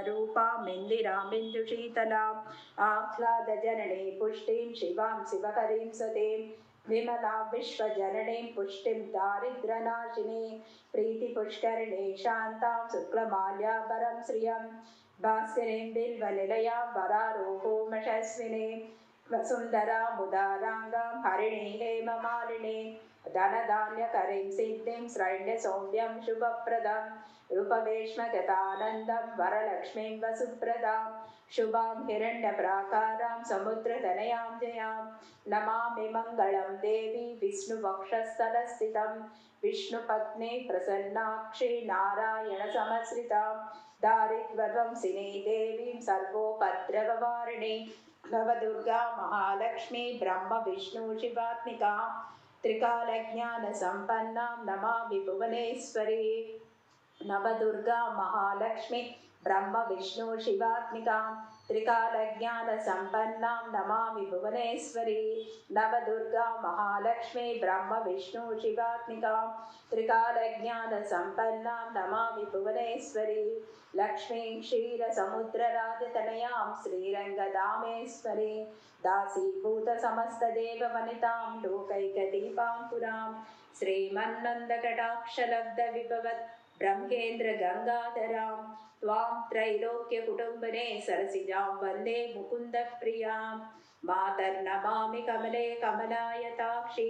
रूपामिन्दिरामिन्दुशीतलाम् आह्लादजननीं पुष्टिं शिवां शिवहरीं सतीं विमलां विश्वजननीं पुष्टिं दारिद्र्यनाशिनीं प्रीतिपुष्करिणीं शान्तां शुक्लमाल्याम्बरं श्रियं भास्करीं बिल्वनिलयां वरारोहोमशस्विनीं वसुन्धरामुदाराङ्गां हरिणीं हेममालिनीं धनधान्यकरीं सिद्धिं श्रैण्यसौम्यं शुभप्रदं रूपवेश्मगतानन्दं वरलक्ष्मीं वसुप्रदां शुभां हिरण्यप्राकारां समुद्रतनयां जयां नमामि मङ्गलं देवी विष्णुवक्षस्थलस्थितं विष्णुपत्नी प्रसन्नाक्षी नारायणसमश्रितां दारिद्र्यध्वंसिनी देवीं सर्वोपद्रववारिणीं नवदुर्गा महालक्ष्मी ब्रह्म विष्णु शिवात्मिका त्रिकालज्ञानसम्पन्नां नमामि भुवनेश्वरी नवदुर्गा महालक्ष्मी ब्रह्म विष्णु शिवात्मिकां त्रिकालज्ञानसम्पन्नां नमामि भुवनेश्वरी नवदुर्गा महालक्ष्मी ब्रह्म विष्णु शिवात्मिकां त्रिकालज्ञानसम्पन्नां नमामि भुवनेश्वरी लक्ष्मीं क्षीरसमुद्रराजतनयां श्रीरङ्गधामेश्वरी दासीभूतसमस्तदेववनितां लोकैकदीपां पुरां श्रीमन्नन्दकटाक्षलब्धविभवत् ब्रह्मेन्द्र गंगाधरां त्वां त्रैलोक्यकुटुम्बिने सरसिजां वन्दे मुकुन्दप्रियां मातर्नमामि कमले कमलायताक्षी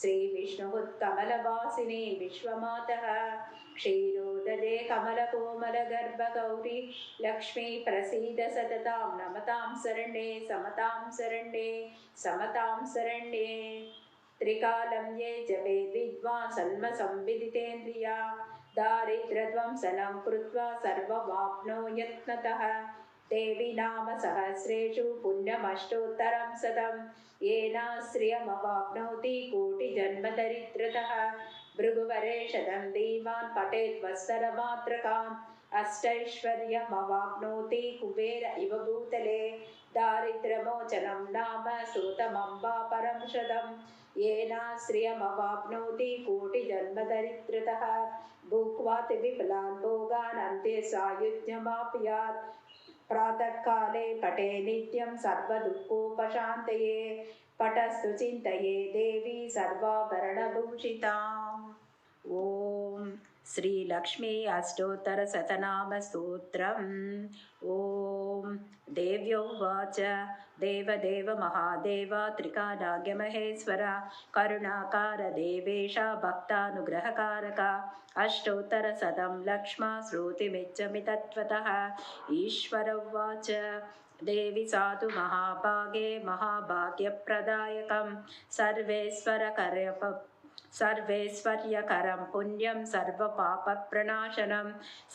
श्रीविष्णुहुत्कमलवासिनी विश्वमातः क्षीरोदये कमलकोमलगर्भगौरी लक्ष्मी प्रसीद सततां नमतां शरण्ये समतां शरण्ये समतां शरण्ये त्रिकालं ये जपेद् विद्वान् सन्मसंविदितेन्द्रिया दारिद्र्यध्वंसनं कृत्वा सर्वमाप्नोयत्नतः देवी नाम सहस्रेषु पुण्यमष्टोत्तरं शतं येनाश्रियमवाप्नोति कोटिजन्मदरिद्रतः भृगुवरे शतं धीमान् पठेत् वत्सरमात्रकान् अष्टैश्वर्यमवाप्नोति कुबेर इव भूतले दारिद्र्यमोचनं नाम श्रुतमम्बा परं शतं येनाश्रियमवाप्नोति कोटिजन्मदरिद्रतः भुक्त्वा विपुलान् भोगान् अन्ते सायुज्यमाप्नुयात् प्रातःकाले पठे नित्यं सर्वदुःखोपशान्तये पठस्तु चिन्तये देवी सर्वाभरणभूषिताम्। ॐ श्रीलक्ष्मी अष्टोत्तरशतनामस्तोत्रम्। ॐ देव्योवाच देवदेव महादेव त्रिकालाग्यमहेश्वर करुणाकार देवेश भक्तानुग्रहकारक अष्टोत्तरशतं लक्ष्मा श्रुतिमिच्छमि तत्त्वतः। ईश्वर उवाच देवी साधु महाभागे महाभाग्यप्रदायकं सर्वैश्वर्यकरं पुण्यं सर्वपापप्रणाशनं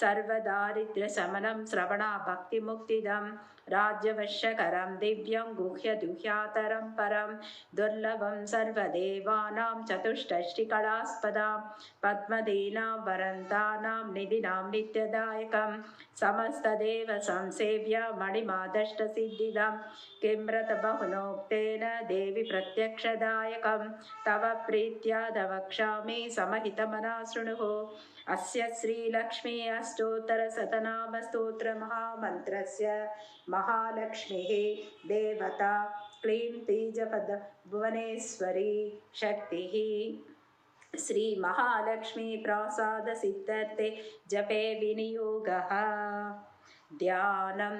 सर्वदारिद्र्यशमनं श्रवणा भक्तिमुक्तिदं राज्यवश्यकरं दिव्यं गुह्यदुह्यातरं परं दुर्लभं सर्वदेवानां चतुष्षष्टिकलास्पदां पद्मदीनां वरन्तानां निधिनां नित्यदायकं समस्तदेव संसेव्य मणिमादष्टसिद्धिदं किम्रत बहुनोक्तेन देवी प्रत्यक्षदायकं तव प्रीत्या वक्ष्यामि समहितमना शृणुः। अस्य श्रीलक्ष्मी अष्टोत्तरशतनामस्तोत्रमहामन्त्रस्य महालक्ष्मीः देवता क्लीं तीजपद भुवनेश्वरी शक्तिः। श्रीमहालक्ष्मी प्रासाद सिद्धर्थे जपे विनियोगः। ध्यानं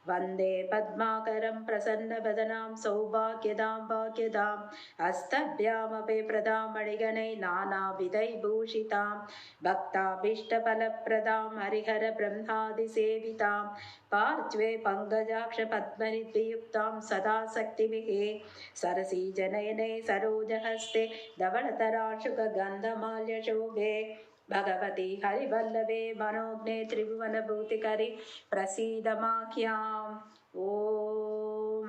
वन्दे पद्माकरं प्रसन्नवदनां सौभाग्यदां भाग्यदां हस्तभ्यामपि प्रदां मणिगणैः नानाविधैर्भूषितां भक्ताभीष्टफलप्रदां हरिहरब्रह्मादिसेवितां पार्श्वे पङ्कजाक्षपद्मनिधियुक्तां सदा शक्तिभिः सरसीजनयने सरोजहस्ते धवलतराशुकगन्धमाल्यशोभे भगवती हरिवल्लभे मनोज्ञे त्रिभुवनभूतिकरि प्रसीद माख्याम्। ॐ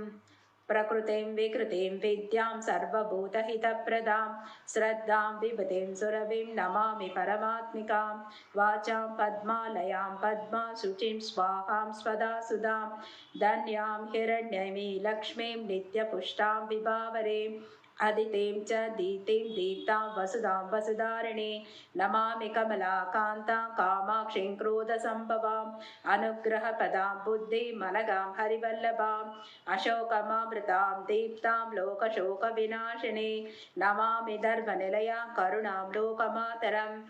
प्रकृतिं विकृतिं विद्यां सर्वभूतहितप्रदां श्रद्धां विभूतिं सुरभिं नमामि परमात्मिकां वाचां पद्मालयां पद्माशुचिं स्वाहां स्वदा सुधां धन्यां हिरण्यमी लक्ष्मीं नित्यपुष्टां विभावरीं अदितिं च दीप्तिं दीप्तां वसुधां वसुधारिणी नमामि कमलाकान्तां कामाक्षीं क्रोधसम्भवाम् अनुग्रहपदां बुद्धिमनगां हरिवल्लभाम् अशोकमामृतां दीप्तां लोकशोकविनाशिनी नमामि धर्मनिलयां करुणां लोकमातरम्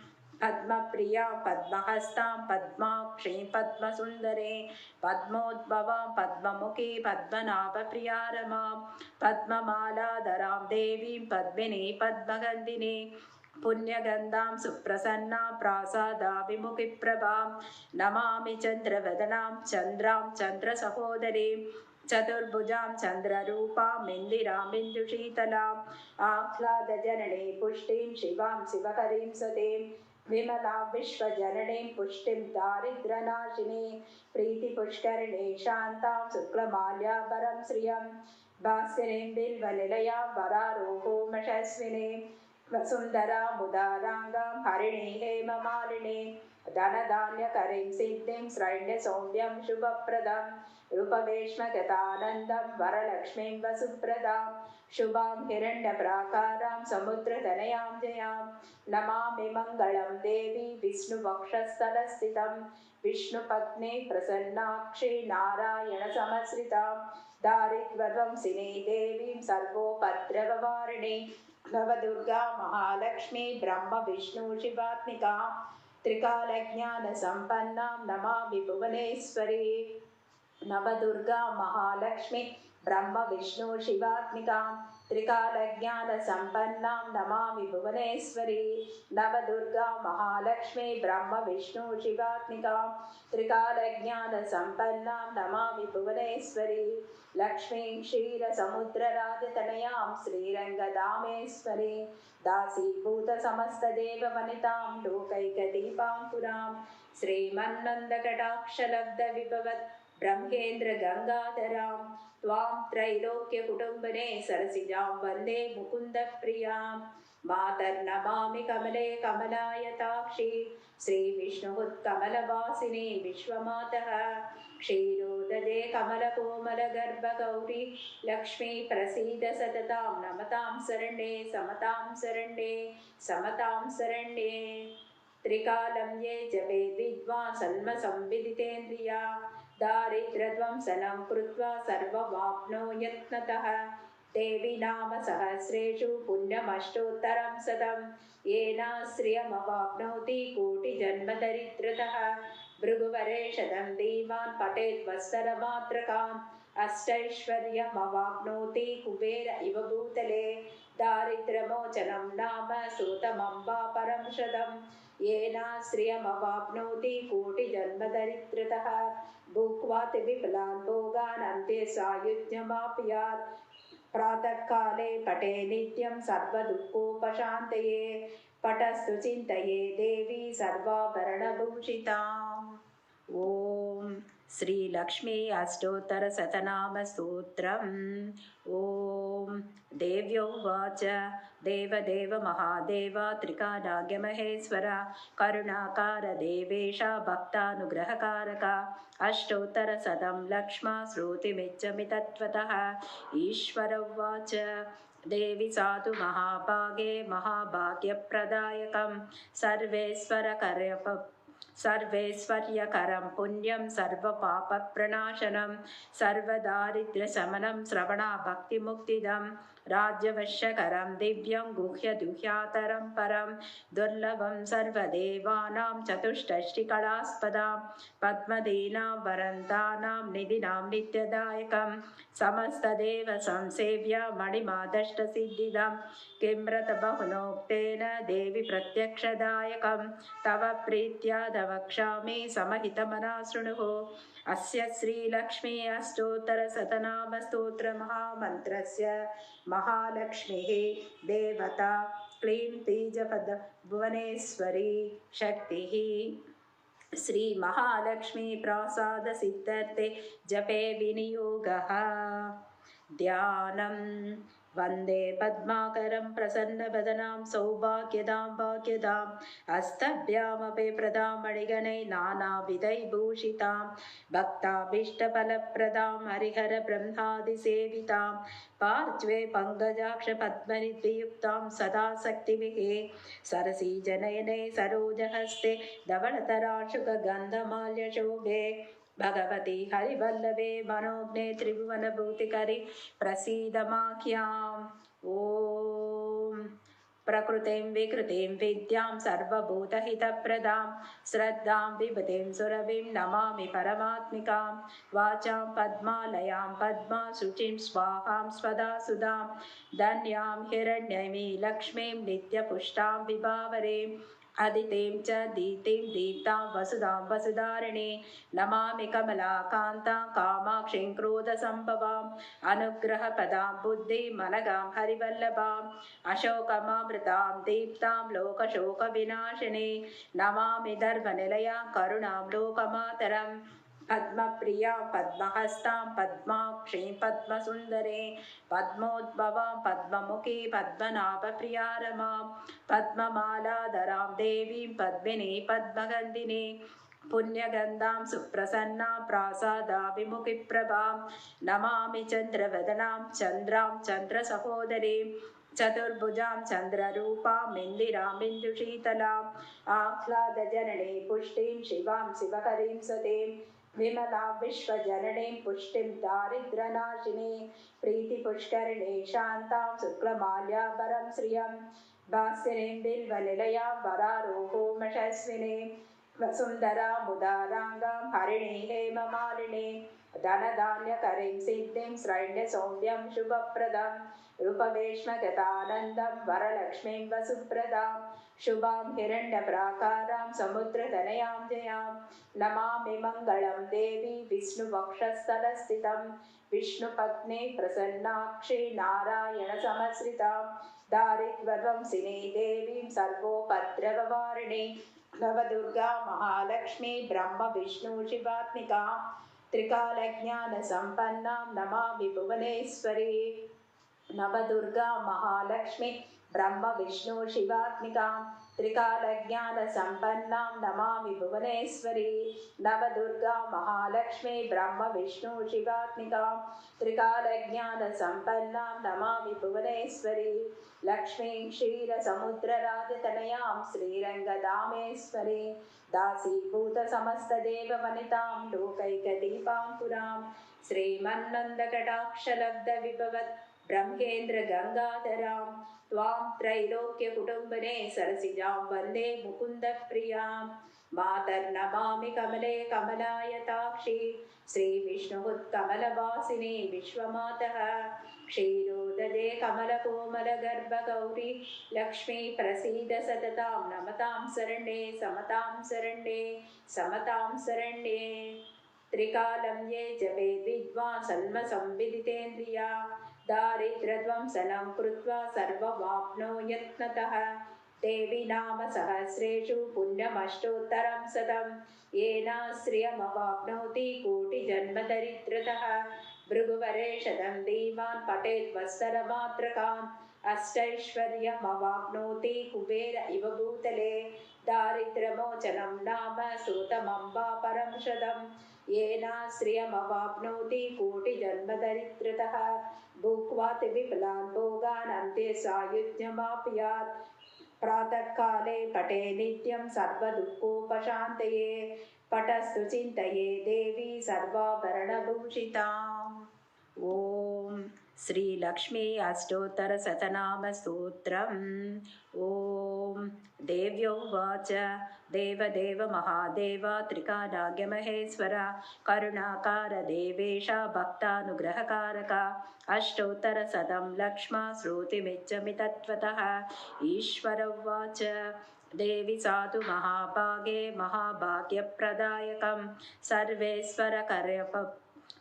पद्मप्रियां पद्महस्तां पद्माक्षीं पद्मसुन्दरे पद्मोद्भवां पद्ममुखी पद्मनाभप्रिया रमां पद्ममालाधरां देवीं पद्मिनी पद्मगन्धिनी पुण्यगन्धां सुप्रसन्नां प्रासादाभिमुखिप्रभां नमामि चन्द्रवदनां चन्द्रां चन्द्रसहोदरीं चतुर्भुजां चन्द्ररूपां इन्दिरामिन्दुशीतलाम् आह्लादजननी पुष्टिं शिवां शिवकरीं सतीं विमलां विश्वजननीं पुष्टिं दारिद्र्यनाशिनी प्रीतिपुष्करिणी शान्तां शुक्लमाल्याम्बरं श्रियं भास्करीं बिल्वनिलयां वरारोहोमशस्विनीं वसुन्धरामुदाराङ्गां हरिणीं हेममालिनीं धनधान्यकरीं सिद्धिं श्रैण्यसौम्यं शुभप्रदं रूपवेश्मगतानन्दं वरलक्ष्मीं वसुप्रदां शुभां हिरण्यप्राकारां समुद्रतनयां जयां नमामि मङ्गलं देवी विष्णुवक्षस्थलस्थितं विष्णुपत्नी प्रसन्नाक्षी नारायणसमश्रितां दारिद्र्यध्वंसिनी देवीं सर्वोपद्रववारिणी नवदुर्गा महालक्ष्मी ब्रह्म विष्णु शिवात्मिकां त्रिकालज्ञानसम्पन्नां नमामि भुवनेश्वरी नवदुर्गा महालक्ष्मी ब्रह्म विष्णु शिवात्मिकां त्रिकालज्ञानसम्पन्नां नमामि भुवनेश्वरी नवदुर्गा महालक्ष्मी ब्रह्म विष्णु शिवात्मिकां त्रिकालज्ञानसम्पन्नां नमामि भुवनेश्वरी लक्ष्मीं क्षीरसमुद्रराजतनयां श्रीरङ्गधामेश्वरी दासीभूतसमस्तदेववनितां लोकैकदीपां पुरां श्रीमन्नन्दकटाक्षलब्धविभवत् ब्रह्मेन्द्र गंगाधरां त्वां त्रैलोक्यकुटुम्बिने सरसिजां वन्दे मुकुन्दप्रियां मातर्नमामि कमले कमलायताक्षी श्रीविष्णुः-कमलवासिनी विश्वमातः क्षीरोदये कमलकोमलगर्भगौरी लक्ष्मी प्रसीद सततां नमतां शरण्ये समतां शरण्ये समतां शरण्ये त्रिकालं ये जपेद् विद्वान् सन्मसंविदितेन्द्रिया दारिद्र्यध्वंसनं कृत्वा सर्वमाप्नोयत्नतः देवी नाम सहस्रेषु पुण्यमष्टोत्तरं शतं येन श्रियमवाप्नोति कोटिजन्मदरिद्रतः भृगुवरेशदं धीमान् पठेत् वत्सरमात्रकान् अष्टैश्वर्यमवाप्नोति कुबेर इव भूतले दारिद्र्यमोचनं नाम सूतमम्बा परं शतं येन श्रियमवाप्नोति कोटिजन्मदरिद्रतः भुक्त्वा विपुलान् भोगान् अन्ते सायुज्यमाप्नुयात् प्रातःकाले पठे नित्यं सर्वदुःखोपशान्तये पठस्तु चिन्तये देवी सर्वाभरणभूषिताम्। ॐ श्रीलक्ष्मी अष्टोत्तरशतनामस्तोत्रम्। ॐ देव्योवाच देवदेव महादेव त्रिकालाग्यमहेश्वर करुणाकार देवेश भक्तानुग्रहकारक अष्टोत्तरशतं लक्ष्मा श्रुतिमिच्छमि तत्त्वतः। ईश्वर उवाच देवी साधु महाभागे महाभाग्यप्रदायकं सर्वैश्वर्यकरं पुण्यं सर्वपापप्रणाशनं सर्वदारिद्र्यशमनं श्रवणा भक्तिमुक्तिदं राज्यवश्यकरं दिव्यं गुह्यदुह्यातरं परं दुर्लभं सर्वदेवानां चतुष्षष्टिकलास्पदां पद्मदीनां वरन्तानां निधिनां नित्यदायकं समस्तदेव संसेव्य मणिमादष्टसिद्धिदं किम्रत बहुनोक्तेन देवी प्रत्यक्षदायकं तव प्रीत्या वक्ष्यामि समहितमना शृणुः। अस्य श्रीलक्ष्मी अष्टोत्तरशतनामस्तोत्रमहामन्त्रस्य महालक्ष्मीः देवता क्लीं तीजपद भुवनेश्वरी शक्तिः। श्री महालक्ष्मी प्रासाद सिद्धर्थे जपे विनियोगः। ध्यानं वन्दे पद्माकरं प्रसन्नवदनां सौभाग्यदां भाग्यदाम् हस्तभ्यामपि प्रदां मणिगणैः नानाविधैर्भूषितां भक्ताभीष्टफलप्रदां हरिहरब्रह्मादिसेवितां पार्श्वे पङ्कजाक्षपद्मनिधियुक्तां सदा शक्तिभिः सरसीजनयने सरोजहस्ते धवलतराशुकगन्धमाल्यशोभे भगवती हरिवल्लभे मनोज्ञे त्रिभुवनभूतिकरि प्रसीद माख्याम्। ॐ प्रकृतिं विकृतिं विद्यां सर्वभूतहितप्रदां श्रद्धां विभूतिं सुरभिं नमामि परमात्मिकां वाचां पद्मालयां पद्माशुचिं स्वाहां स्वदा सुधां धन्यां हिरण्यमी लक्ष्मीं नित्यपुष्टां विभावरीम् अदितिं च दीप्तिं दीप्तां वसुधां वसुधारिणीं नमामि कमलाकान्तां कामाक्षीं क्रोधसम्भवाम् अनुग्रहपदां बुद्धिमनगां हरिवल्लभाम् अशोकमामृतां दीप्तां लोकशोकविनाशिनी नमामि दर्भनिलयां करुणां लोकमातरम् पद्मप्रियां पद्महस्तां पद्माक्षीं पद्मसुन्दरीं पद्मोद्भवां पद्ममुखी पद्मनाभप्रिया रमां पद्ममालाधरां देवीं पद्मिनी पद्मगन्धिनी पुण्यगन्धां सुप्रसन्नां प्रासादाभिमुखिप्रभां नमामि चन्द्रवदनां चन्द्रां चन्द्रसहोदरीं चतुर्भुजां चन्द्ररूपां इन्दिरामिन्दुशीतलाम् आह्लादजननी पुष्टिं शिवां शिवकरीं सतीं विमलां विश्वजननीं पुष्टिं दारिद्र्यनाशिनी प्रीतिपुष्करिणी शान्तां शुक्लमाल्याभरं श्रियं भास्करीं बिल्वनिलयां वरारोहोमशस्विनीं वसुन्धरामुदाराङ्गां हरिणीं हेममालिनीं धनधान्यकरीं सिद्धिं श्रैण्यसौम्यं शुभप्रदं रूपवेश्मगतानन्दं वरलक्ष्मीं वसुप्रदां शुभां हिरण्यप्राकारां समुद्रतनयां जयां नमामि मङ्गलं देवी विष्णुवक्षस्थलस्थितं विष्णुपत्नी प्रसन्नाक्षी नारायणसमश्रितां दारिद्र्यध्वंसिनी देवीं सर्वोपद्रववारिणी नवदुर्गा महालक्ष्मी ब्रह्म विष्णु शिवात्मिका त्रिकालज्ञानसम्पन्नां नमामि भुवनेश्वरी नवदुर्गा महालक्ष्मी ब्रह्म विष्णु शिवात्मिकां त्रिकालज्ञानसम्पन्नां नमामि भुवनेश्वरी नवदुर्गा महालक्ष्मी ब्रह्म विष्णु शिवात्मिकां त्रिकालज्ञानसम्पन्नां नमामि भुवनेश्वरी लक्ष्मीं क्षीरसमुद्रराजतनयां श्रीरङ्गधामेश्वरी दासीभूतसमस्तदेववनितां लोकैकदीपाङ्कुरां श्रीमन्नन्दकटाक्षलब्धविभवत् ब्रह्मेन्द्रगङ्गाधरां त्वां त्रैलोक्यकुटुम्बिने सरसिजां वन्दे मुकुन्दप्रियां मातर्नमामि कमले कमलायताक्षी श्रीविष्णुहुत्कमलवासिनी विश्वमातः क्षीरोदये कमलकोमलगर्भगौरी लक्ष्मी प्रसीद सततां नमतां शरण्ये समतां शरण्ये समतां शरण्ये त्रिकालं ये जपेद् विद्वान् सन्मसंविदितेन्द्रिया दारिद्र्यध्वंसनं कृत्वा सर्वमाप्नोयत्नतः देवी नाम सहस्रेषु पुण्यमष्टोत्तरं शतं येन श्रियमवाप्नोति कोटिजन्मदरिद्रतः भृगुवरेशतं धीमान् पठेत् वत्सरमात्रकान् अष्टैश्वर्यमवाप्नोति कुबेर इव भूतले दारिद्र्यमोचनं नाम श्रुतमम्बा परं शतं येन श्रियमवाप्नोति कोटिजन्मदरिद्रतः भुक्त्वा विपुलान् भोगान् अन्ते सायुज्यमाप्नुयात् प्रातःकाले पठे नित्यं सर्वदुःखोपशान्तये पठस्तु चिन्तये देवी सर्वाभरणभूषिताम्। ॐ श्रीलक्ष्मी अष्टोत्तरशतनामस्तोत्रम्। ॐ देव्योवाच देवदेव महादेव त्रिकालाग्यमहेश्वर करुणाकार देवेश भक्तानुग्रहकारक अष्टोत्तरशतं लक्ष्मा श्रुतिमिच्छमि तत्त्वतः। ईश्वर उवाच देवी साधु महाभागे महाभाग्यप्रदायकं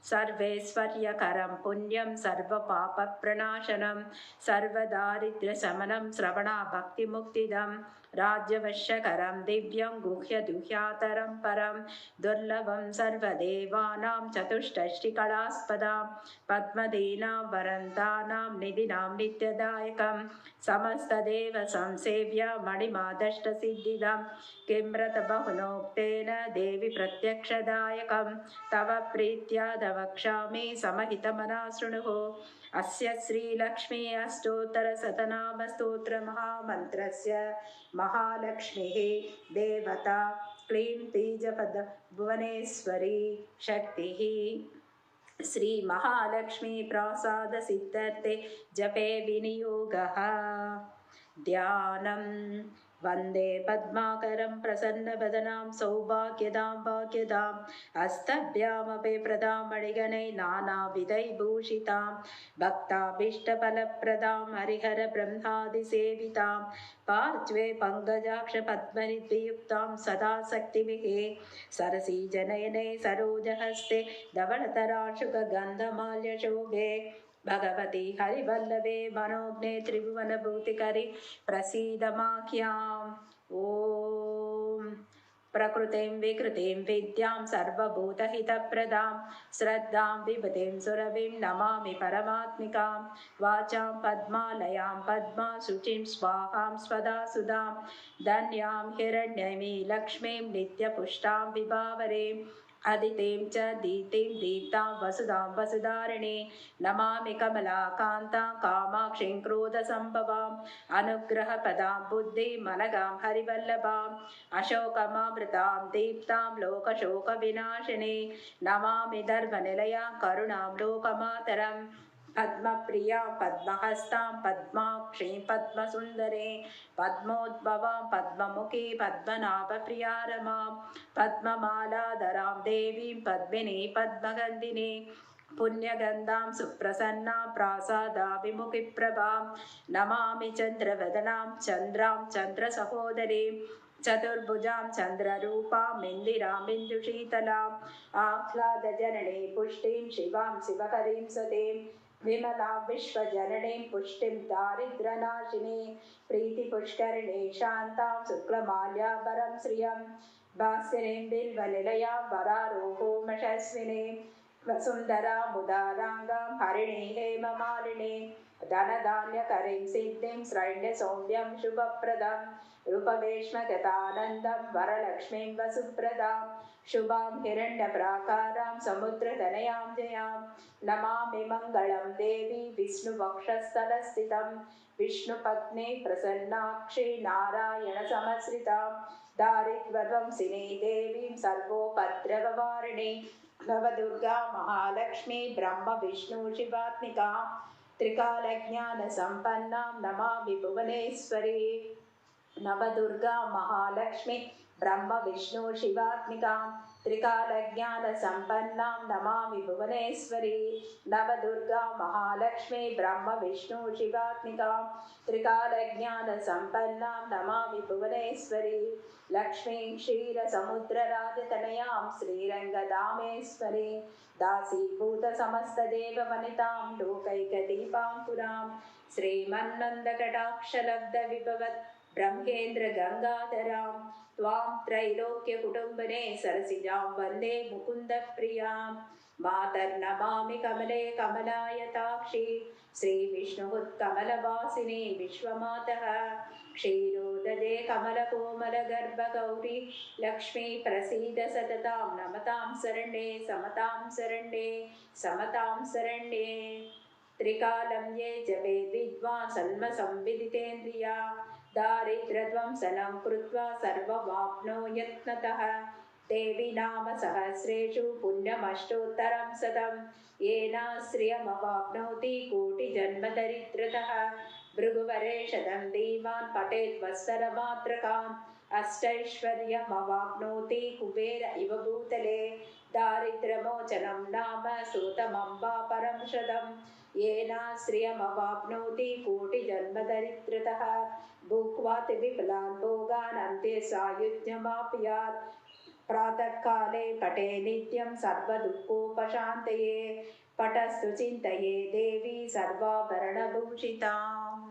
सर्वैश्वर्यकरं पुण्यं सर्वपापप्रणाशनं सर्वदारिद्र्यशमनं श्रवणा भक्तिमुक्तिदं राज्यवश्यकरं दिव्यं गुह्यदुह्यातरं परं दुर्लभं सर्वदेवानां चतुष्षष्टिकलास्पदां पद्मदीनां वरन्तानां निधिनां नित्यदायकं समस्तदेव संसेव्य मणिमादष्टसिद्धिदं किम्रत बहुनोक्तेन देवि प्रत्यक्षदायकं तव प्रीत्याद वक्ष्यामि समहितमना शृणुः अस्य श्रीलक्ष्मी अष्टोत्तरशतनामस्तोत्रमहामन्त्रस्य महालक्ष्मीः देवता क्लीं बीजपद भुवनेश्वरी शक्तिः श्रीमहालक्ष्मी प्रासादसिद्धर्थे जपे विनियोगः ध्यानं वन्दे पद्माकरं प्रसन्नवदनां सौभाग्यदां भाग्यदाम् हस्तभ्यामपि प्रदां मणिगणैः नानाविधैः भूषितां भक्ताभीष्टफलप्रदां हरिहरब्रह्मादिसेवितां पार्श्वे पङ्कजाक्षपद्मनिधियुक्तां सदा शक्तिभिः सरसीजनयने सरोजहस्ते धवलतराशुकगन्धमाल्यशोभे भगवती हरिवल्लभे मनोज्ञे त्रिभुवनभूतिकरि प्रसीद माख्याम् ॐ प्रकृतिं विकृतिं विद्यां सर्वभूतहितप्रदां श्रद्धां विभूतिं सुरभिं नमामि परमात्मिकां वाचां पद्मालयां पद्माशुचिं स्वाहां स्वदा सुधां धन्यां हिरण्यमीं लक्ष्मीं नित्यपुष्टां विभावरीम् अदितिं च दीप्तिं दीप्तां वसुधां वसुधारिणीं नमामि कमलाकान्तां कामाक्षीं क्रोधसम्भवाम् अनुग्रहपदां बुद्धिमनगां हरिवल्लभाम् अशोकमामृतां दीप्तां लोकशोकविनाशिनी नमामि धर्मनिलयां करुणां लोकमातरम् पद्मप्रियां पद्महस्तां पद्माक्षीं पद्मसुन्दरीं पद्मोद्भवां पद्ममुखी पद्मनाभप्रिया रमां पद्ममालाधरां देवीं पद्मिनी पद्मगन्धिनी पुण्यगन्धां सुप्रसन्नां प्रासादाभिमुखिप्रभां नमामि चन्द्रवदनां चन्द्रां चन्द्रसहोदरीं चतुर्भुजां चन्द्ररूपां इन्दिरामिन्दुशीतलाम् आह्लादजननीं पुष्टिं शिवां शिवकरीं सतीं विमलां विश्वजननीं पुष्टिं दारिद्र्यनाशिनीं प्रीतिपुष्करिणीं शान्तां शुक्लमाल्याभरं श्रियं भास्करीं बिल्वनिलयां वरारोहोमशस्विनीं वसुन्धरामुदाराङ्गां हरिणीं हेममालिनीं धनधान्यकरीं सिद्धिं श्रैण्यसौम्यं शुभप्रदं रूपवेश्मगतानन्दं वरलक्ष्मीं वसुप्रदां शुभां हिरण्यप्राकारां समुद्रतनयां जयां नमामि मङ्गलं देवी विष्णुवक्षस्थलस्थितं विष्णुपत्नी प्रसन्नाक्षी नारायणसमश्रितां दारिद्र्यध्वंसिनी देवीं सर्वोपद्रववारिणी नवदुर्गा महालक्ष्मी ब्रह्म विष्णु शिवात्मिका त्रिकालज्ञानसम्पन्नां नमामि भुवनेश्वरी नवदुर्गा महालक्ष्मी ब्रह्म विष्णु शिवात्मिकां त्रिकालज्ञानसम्पन्नां नमामि भुवनेश्वरी नवदुर्गा महालक्ष्मी ब्रह्म विष्णु शिवात्मिकां त्रिकालज्ञानसम्पन्नां नमामि भुवनेश्वरी लक्ष्मीं क्षीरसमुद्रराजतनयां श्रीरङ्गधामेश्वरी दासीभूतसमस्तदेववनितां लोकैकदीपाङ्कुरां श्रीमन्नन्दकटाक्षलब्धविभवत् ब्रह्मेन्द्रगङ्गाधरां त्वां त्रैलोक्यकुटुम्बिने सरसिजां वन्दे मुकुन्दप्रियां मातर्नमामि कमले कमलायताक्षी श्रीविष्णुः विश्वमातः क्षीरोदजे कमलकोमलगर्भगौरी लक्ष्मी प्रसीद सततां नमतां शरण्ये समतां शरण्ये समतां शरण्ये त्रिकालं ये जपेद् विद्वान् सन्मसंविदितेन्द्रिया दारिद्र्यध्वंसनं कृत्वा सर्वमाप्नोयत्नतः देवी नाम सहस्रेषु पुण्यमष्टोत्तरं शतं येन श्रियमवाप्नोति कोटिजन्मदरिद्रतः भृगुवरेशतं दीवान् पठेत् वत्सरमात्रकाम् अष्टैश्वर्यमवाप्नोति कुबेर इव भूतले दारिद्र्यमोचनं नाम सूतमम्बा परं शतं येन श्रियमवाप्नोति कोटिजन्मदरिद्रतः भुक्त्वाति विपुलान् भोगान् अन्ते सायुज्यमाप्नुयात् प्रातःकाले पठे नित्यं सर्वदुःखोपशान्तये पठस्तु चिन्तये देवी सर्वाभरणभूषिताम्